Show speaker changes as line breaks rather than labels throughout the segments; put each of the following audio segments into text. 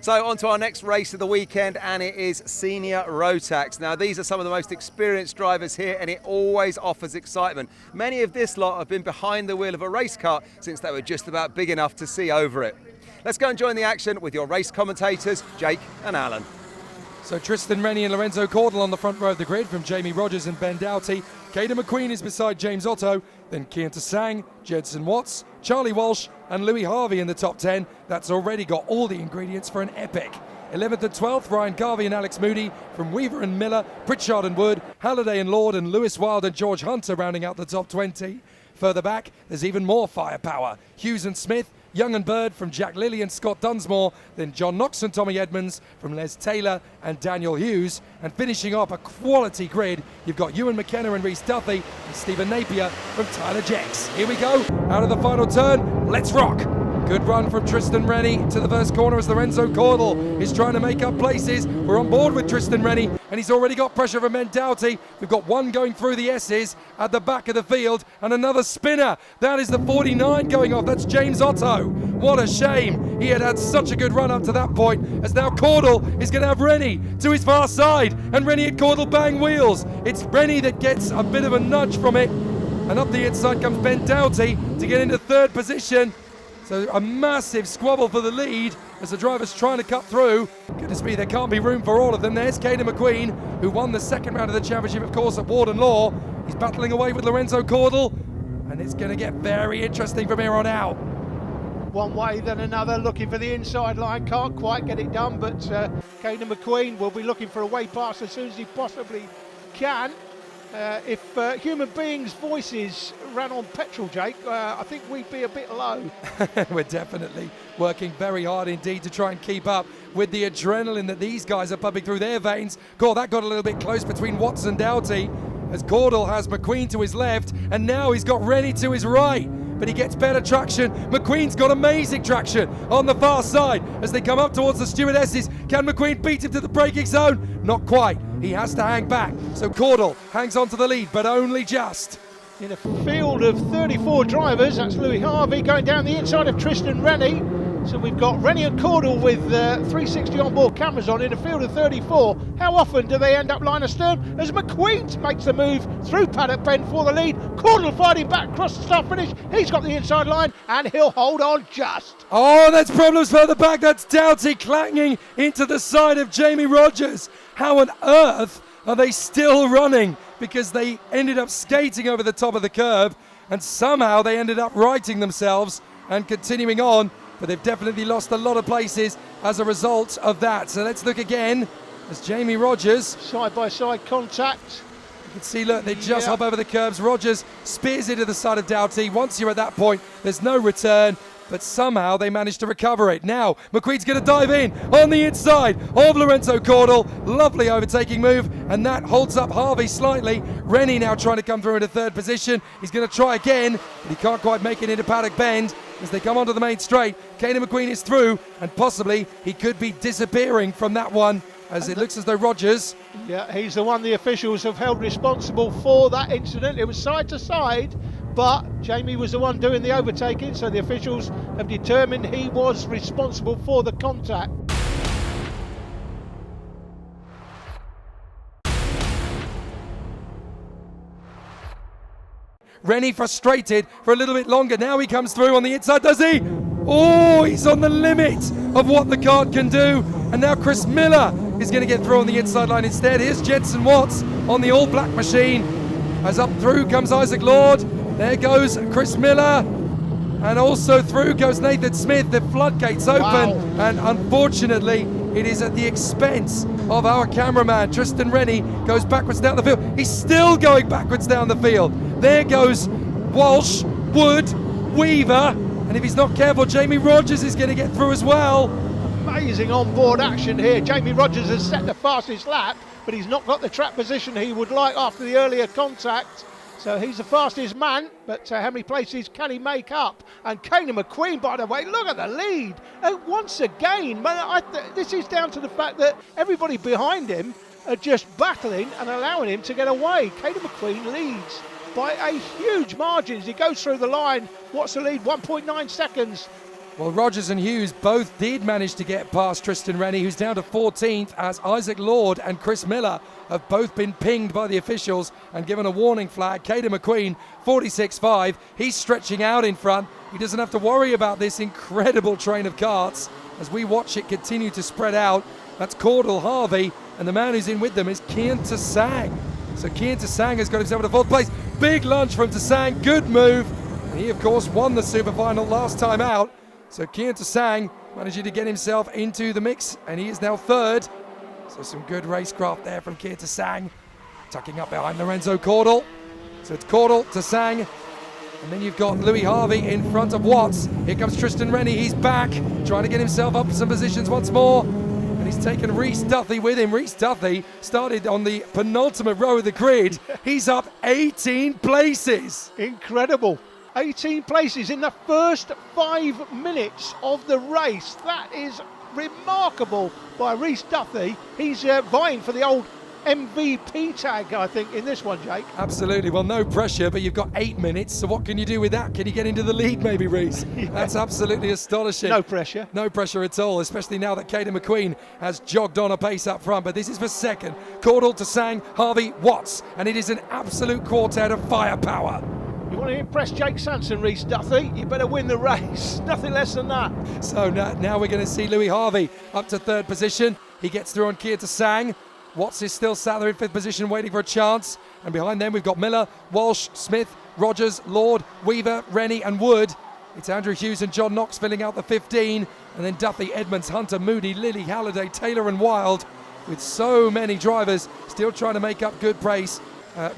So on to our next race of the weekend, and it is Senior Rotax. Now these are some of the most experienced drivers here, and it always offers excitement. Many of this lot have been behind the wheel of a race car since they were just about big enough to see over it. Let's go and join the action with your race commentators, Jake and Alan.
So Tristan Rennie and Lorenzo Cordell on the front row of the grid from Jamie Rogers and Ben Doughty. Caden McQueen is beside James Otto, then Kian Tsang, Jedson Watts, Charlie Walsh and Louis Harvey in the top 10. That's already got all the ingredients for an epic. 11th and 12th, Ryan Garvey and Alex Moody from Weaver and Miller, Pritchard and Wood, Halliday and Lord and Lewis Wild and George Hunter rounding out the top 20. Further back, there's even more firepower. Hughes and Smith, Young and Bird from Jack Lilly and Scott Dunsmore, then John Knox and Tommy Edmonds from Les Taylor and Daniel Hughes. And finishing off a quality grid, you've got Ewan McKenna and Rhys Duffy and Stephen Napier from Tyler Jex. Here we go, out of the final turn, let's rock! Good run from Tristan Rennie to the first corner as Lorenzo Cordell is trying to make up places. We're on board with Tristan Rennie, and he's already got pressure from Ben Doughty. We've got one going through the S's at the back of the field, and another spinner. That is the 49 going off. That's James Otto. What a shame. He had such a good run up to that point, as now Cordell is going to have Rennie to his far side, and Rennie and Cordell bang wheels. It's Rennie that gets a bit of a nudge from it, and up the inside comes Ben Doughty to get into third position. So a massive squabble for the lead as the driver's trying to cut through. Goodness me, there can't be room for all of them. There's Caden McQueen, who won the second round of the championship, of course, at Warden Law. He's battling away with Lorenzo Cordell, and it's going to get very interesting from here on out.
One way, then another, looking for the inside line. Can't quite get it done, but Caden McQueen will be looking for a way past as soon as he possibly can. If human beings' voices ran on petrol, Jake, I think we'd be a bit low.
We're definitely working very hard indeed to try and keep up with the adrenaline that these guys are pumping through their veins. God, that got a little bit close between Watts and Doughty, as Cordell has McQueen to his left, and now he's got Rennie to his right. But he gets better traction. McQueen's got amazing traction on the far side as they come up towards the stewardesses. Can McQueen beat him to the braking zone? Not quite. He has to hang back. So Cordell hangs on to the lead, but only just.
In a field of 34 drivers, that's Louis Harvey going down the inside of Tristan Rennie. So we've got Rennie and Cordell with 360 onboard cameras on in a field of 34. How often do they end up line astern as McQueen makes the move through paddock bend for the lead? Cordell fighting back across the start finish. He's got the inside line and he'll hold on just.
Oh, that's problems further back. That's Doughty clanging into the side of Jamie Rogers. How on earth are they still running? Because they ended up skating over the top of the curb, and somehow they ended up righting themselves and continuing on. But they've definitely lost a lot of places as a result of that. So let's look again as Jamie Rogers.
Side-by-side contact.
You can see, look, they just hop over the curbs. Rogers spears into the side of Doughty. Once you're at that point, there's no return. But somehow they managed to recover it. Now, McQueen's going to dive in on the inside of Lorenzo Cordell. Lovely overtaking move, and that holds up Harvey slightly. Rennie now trying to come through into third position. He's going to try again, but he can't quite make it into paddock bend. As they come onto the main straight, Caden McQueen is through, and possibly he could be disappearing from that one, as it looks as though Rogers...
Yeah, he's the one the officials have held responsible for that incident. It was side to side, but Jamie was the one doing the overtaking, so the officials have determined he was responsible for the contact.
Rennie frustrated for a little bit longer. Now he comes through on the inside, does he? Oh, he's on the limit of what the kart can do. And now Chris Miller is going to get through on the inside line instead. Here's Jedson Watts on the all-black machine. As up through comes Isaac Lord. There goes Chris Miller. And also through goes Nathan Smith. The floodgates open.
Wow.
And unfortunately, it is at the expense of our cameraman. Tristan Rennie goes backwards down the field. He's still going backwards down the field. There goes Walsh, Wood, Weaver. And if he's not careful, Jamie Rogers is going to get through as well.
Amazing on-board action here. Jamie Rogers has set the fastest lap, but he's not got the track position he would like after the earlier contact. So he's the fastest man, but how many places can he make up? And Caden McQueen, by the way, look at the lead. Once again, this is down to the fact that everybody behind him are just battling and allowing him to get away. Caden McQueen leads by a huge margin as he goes through the line. What's the lead? 1.9 seconds.
Well, Rogers and Hughes both did manage to get past Tristan Rennie, who's down to 14th, as Isaac Lord and Chris Miller have both been pinged by the officials and given a warning flag. Caden McQueen, 46.5. He's stretching out in front. He doesn't have to worry about this incredible train of karts as we watch it continue to spread out. That's Caudle, Harvey, and the man who's in with them is Kian Tsang. So Kian Tsang has got himself in 4th place. Big lunge from Tsang, good move. And he, of course, won the super final last time out. So Kian Tsang managing to get himself into the mix, and he is now 3rd. So some good racecraft there from Kian Tsang, tucking up behind Lorenzo Caudle. So it's Caudle, Tsang, and then you've got Louis Harvey in front of Watts. Here comes Tristan Rennie, he's back, trying to get himself up some positions once more. And he's taken Rhys Duthie with him. Rhys Duthie started on the penultimate row of the grid. He's up 18 places.
Incredible. 18 places in the first 5 minutes of the race. That is remarkable by Rhys Duthie. He's vying for the old MVP tag, I think, in this one, Jake.
Absolutely. Well, no pressure, but you've got 8 minutes, so what can you do with that? Can you get into the lead maybe, Rhys? Yeah. That's absolutely astonishing.
No pressure.
No pressure at all, especially now that Caden McQueen has jogged on a pace up front, but this is for 2nd. Caudle, Tsang, Harvey, Watts, and it is an absolute quartet of firepower.
You want to impress Jake Sanson, Rhys Duthie, you better win the race. Nothing less than that.
So now we're going to see Louis Harvey up to 3rd position. He gets through on Kian Tsang. Watts is still sat there in 5th position waiting for a chance. And behind them we've got Miller, Walsh, Smith, Rogers, Lord, Weaver, Rennie and Wood. It's Andrew Hughes and John Knox filling out the 15. And then Duffy, Edmonds, Hunter, Moody, Lilly, Halliday, Taylor and Wild. With so many drivers still trying to make up good pace.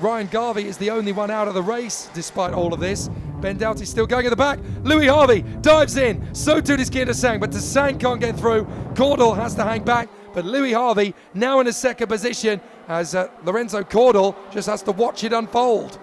Ryan Garvey is the only one out of the race despite all of this. Ben Doughty's still going at the back. Louis Harvey dives in. So too does Kian Tsang, but Tsang can't get through. Caudle has to hang back, but Louis Harvey now in a 2nd position as Lorenzo Caudle just has to watch it unfold.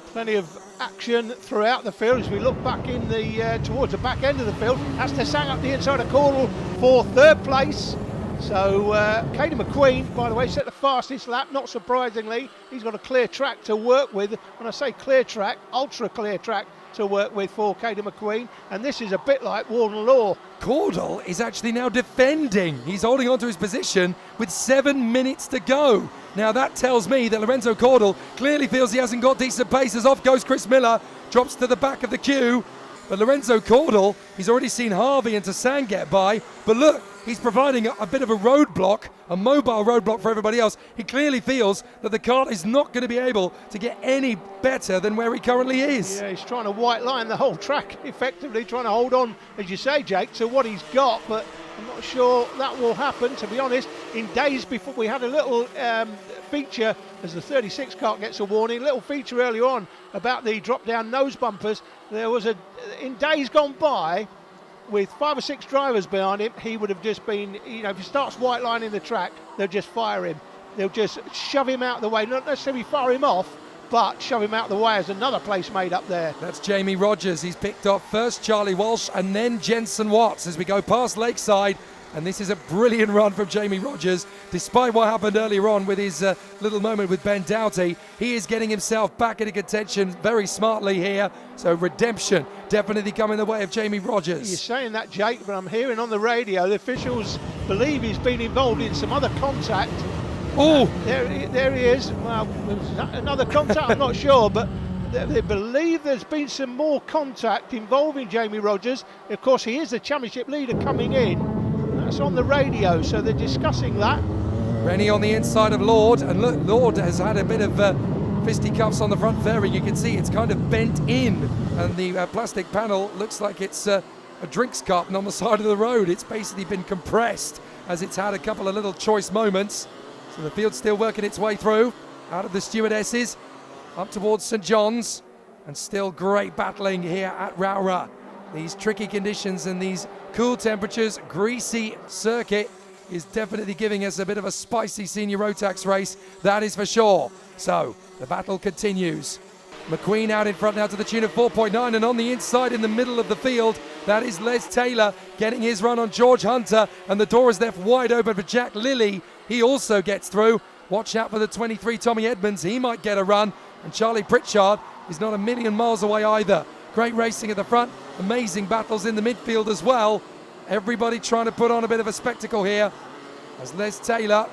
Plenty of action throughout the field as we look back in the towards the back end of the field. Has Tsang up the inside of Caudle for 3rd place. So Caden McQueen, by the way, set the fastest lap, not surprisingly. He's got a clear track to work with. When I say clear track, ultra clear track to work with for Caden McQueen. And this is a bit like Warden Law.
Caudle is actually now defending. He's holding on to his position with 7 minutes to go. Now that tells me that Lorenzo Caudle clearly feels he hasn't got decent pace, as off goes Chris Miller, drops to the back of the queue. But Lorenzo Caudle, he's already seen Harvey and Tsang get by. But look, he's providing a bit of a roadblock, a mobile roadblock for everybody else. He clearly feels that the kart is not going to be able to get any better than where he currently is.
Yeah, he's trying to white line the whole track, effectively trying to hold on, as you say, Jake, to what he's got. But I'm not sure that will happen, to be honest. In days before, we had a little feature, as the 36 kart gets a warning, little feature earlier on about the drop-down nose bumpers. There was in days gone by, with 5 or 6 drivers behind him, he would have just been, you know, if he starts white lining the track, they'll just fire him. They'll just shove him out of the way, not necessarily fire him off, but shove him out of the way as another place made up there.
That's Jamie Rogers. He's picked off first Charlie Walsh and then Jensen Watts as we go past Lakeside. And this is a brilliant run from Jamie Rogers. Despite what happened earlier on with his little moment with Ben Doughty, he is getting himself back into contention very smartly here. So redemption definitely coming the way of Jamie Rogers.
You're saying that, Jake, but I'm hearing on the radio the officials believe he's been involved in some other contact.
Oh!
There he is. Well, another contact, I'm not sure, but they believe there's been some more contact involving Jamie Rogers. Of course, he is the championship leader coming in. That's on the radio, so they're discussing that.
Rennie on the inside of Lord, and look, Lord has had a bit of fisticuffs on the front fairing. You can see it's kind of bent in, and the plastic panel looks like it's a drinks carton on the side of the road. It's basically been compressed as it's had a couple of little choice moments. So the field's still working its way through, out of the stewardesses, up towards St John's, and still great battling here at Rowrah. These tricky conditions and these cool temperatures, greasy circuit is definitely giving us a bit of a spicy senior Rotax race, that is for sure. So the battle continues. McQueen out in front now to the tune of 4.9, and on the inside in the middle of the field, that is Les Taylor getting his run on George Hunter, and the door is left wide open for Jack Lilly. He also gets through. Watch out for the 23 Tommy Edmonds, he might get a run, and Charlie Pritchard is not a million miles away either. Great racing at the front, amazing battles in the midfield as well. Everybody trying to put on a bit of a spectacle here as Les Taylor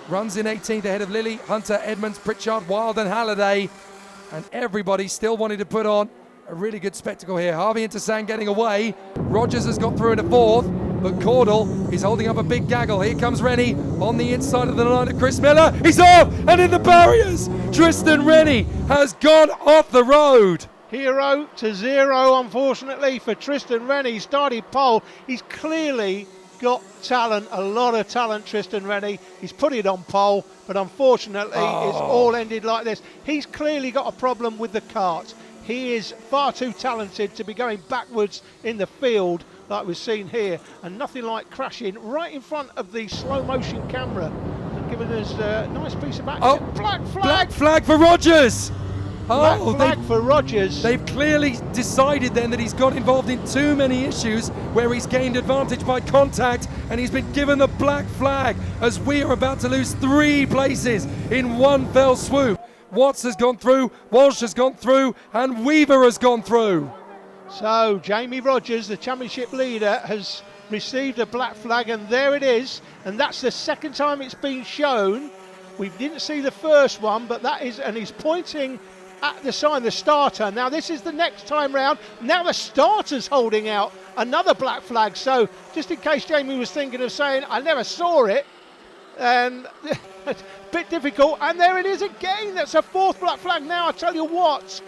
runs in 18th ahead of Lilly, Hunter, Edmonds, Pritchard, Wild and Halliday. And everybody still wanting to put on a really good spectacle here. Harvey and Tassang getting away. Rogers has got through into 4th, but Cordell is holding up a big gaggle. Here comes Rennie on the inside of the line of Chris Miller. He's off and in the barriers. Tristan Rennie has gone off the road.
0 unfortunately for Tristan Rennie. He started pole. He's clearly got talent, a lot of talent, Tristan Rennie. He's put it on pole, but unfortunately it's all ended like this. He's clearly got a problem with the kart. He is far too talented to be going backwards in the field like we've seen here, and nothing like crashing right in front of the slow motion camera and giving us a nice piece of action. Black flag!
Black flag for Rogers!
Black flag for Rogers.
They've clearly decided then that he's got involved in too many issues where he's gained advantage by contact, and he's been given the black flag as we are about to lose 3 places in one fell swoop. Watts has gone through, Walsh has gone through, and Weaver has gone through.
So Jamie Rogers, the championship leader, has received a black flag, and there it is, and that's the second time it's been shown. We didn't see the first one, but that is, and he's pointing at the sign, the starter. Now this is the next time round. Now the starter's holding out another black flag. So just in case Jamie was thinking of saying, I never saw it, and a bit difficult. And there it is again. That's a 4th black flag. Now I tell you what,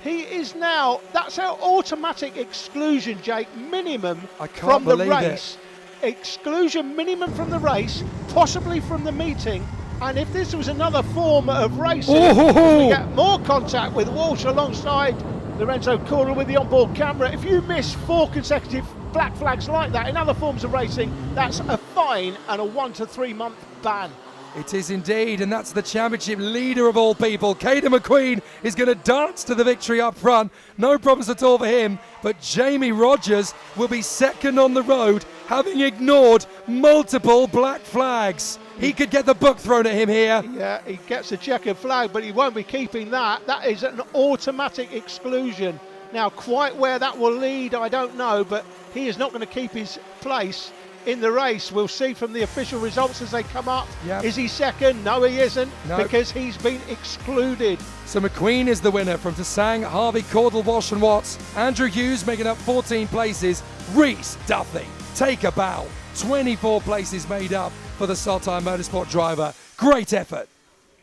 he is now, that's our automatic exclusion, Jake, minimum from the race. Exclusion minimum from the race, possibly from the meeting. And if this was another form of racing, we get more contact with Walsh alongside Lorenzo Cordell with the onboard camera. If you miss 4 consecutive black flags like that in other forms of racing, that's a fine and a 1 to 3 month ban.
It is indeed, and that's the championship leader of all people. Caden McQueen is going to dance to the victory up front. No problems at all for him, but Jamie Rogers will be second on the road, having ignored multiple black flags. He could get the book thrown at him here.
Yeah, he gets a checkered flag, but he won't be keeping that. That is an automatic exclusion. Now, quite where that will lead, I don't know, but he is not going to keep his place in the race. We'll see from the official results as they come up.
Yep.
Is he second? No, he isn't,
no,
because he's been excluded.
So McQueen is the winner from Tassang, Harvey, Cordell, Walsh and Watts. Andrew Hughes making up 14 places. Reese Duffy, take a bow. 24 places made up for the Saltire Motorsport driver. Great effort.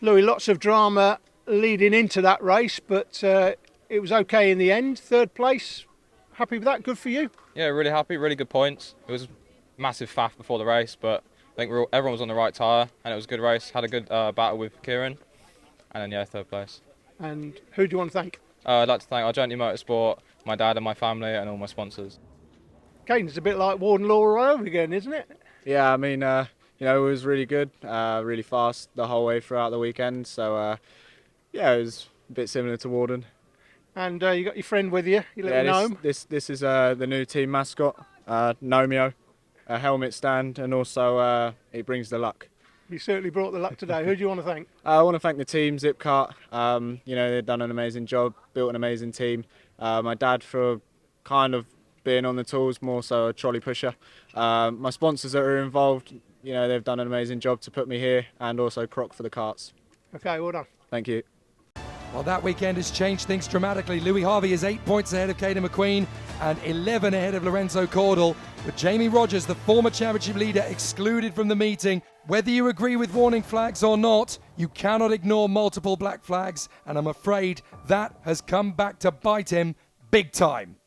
Louis, lots of drama leading into that race, but it was okay in the end. 3rd place. Happy with that? Good for you?
Yeah, really happy. Really good points. It was massive faff before the race, but I think everyone was on the right tyre, and it was a good race. Had a good battle with Kieran, and then 3rd place.
And who do you want to thank?
I'd like to thank Argenti Motorsport, my dad and my family, and all my sponsors.
Caden, it's a bit like Warden Law over again, isn't it?
Yeah, I mean, it was really good, really fast the whole way throughout the weekend. So, yeah, it was a bit similar to Warden.
And you got your friend with you, your little gnome.
This is the new team mascot, Nomeo, a helmet stand, and also it brings the luck.
You certainly brought the luck today. Who do you want to thank?
I want to thank the team, Zipcart. They've done an amazing job, built an amazing team. My dad for kind of being on the tools, more so a trolley pusher. My sponsors that are involved, they've done an amazing job to put me here, and also Croc for the carts.
Okay, well done.
Thank you.
Well, that weekend has changed things dramatically. Louis Harvey is 8 points ahead of Caden McQueen and 11 ahead of Lorenzo Cordell, with Jamie Rogers, the former championship leader, excluded from the meeting. Whether you agree with warning flags or not, you cannot ignore multiple black flags, and I'm afraid that has come back to bite him big time.